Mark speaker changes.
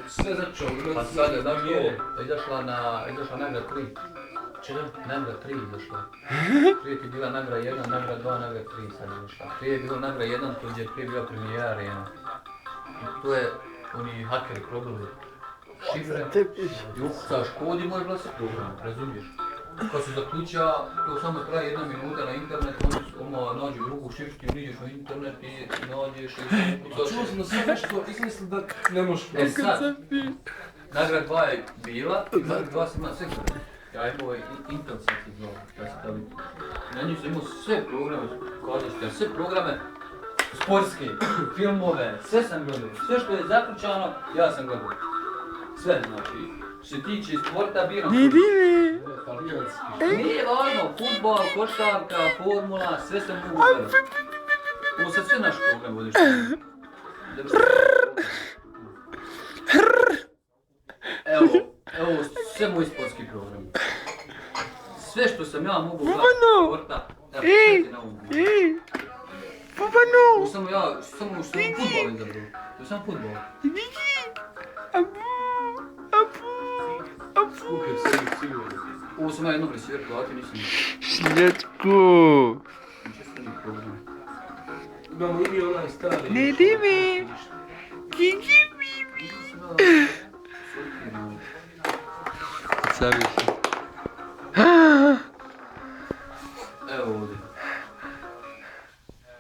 Speaker 1: Sve začeo.
Speaker 2: Pa sad je izašla nagra 3. Čega? Nagra 3 izašla. Prije ti bila nagra 1, nagra 2, nagra 3 sad izašla. Prije je bila nagra 1, to je prije bila premijera arena. I to je, oni hakeri probili šifre i ukucaš kod i možeš glasiti program, razumiješ? Kad se zaključa, to samo traje 1 minuta na internetu, oni nađu drugu šifru, ti uđeš na internet i nađeš i ukucaš.
Speaker 1: Čuo sam da sve nešto izmisli da ne možeš
Speaker 2: E sad, nagra 2 je bila, nagra 2 sam imao sve programe. Ja imao Intel sam ti znao, da se da vidi. Na njih sam imao sve programe, kazalište, sve programe sportske, filmove, sve sam gledao. Sve što je zaključano, ja sam gledao. Sve znači. Što se tiče sporta, biram Nije važno, fudbal, košarka, formula, sve sam mogu gledati. Ovo sad sve naš program vodiš. Evo, sve moji sportski programi. Sve što sam ja mogu gledati sporta, evo, sve ti na ovom. Ovo samo ja, samo fudbal izabrao. To je samo fudbal. Ovo sam ja jednom resiver platio, nisam...
Speaker 3: Slatko!
Speaker 2: Čestani program.
Speaker 1: Imamo i mi onaj stari.
Speaker 3: Ne di me! Kiki mi!
Speaker 2: Sortirano.
Speaker 3: Sabi se.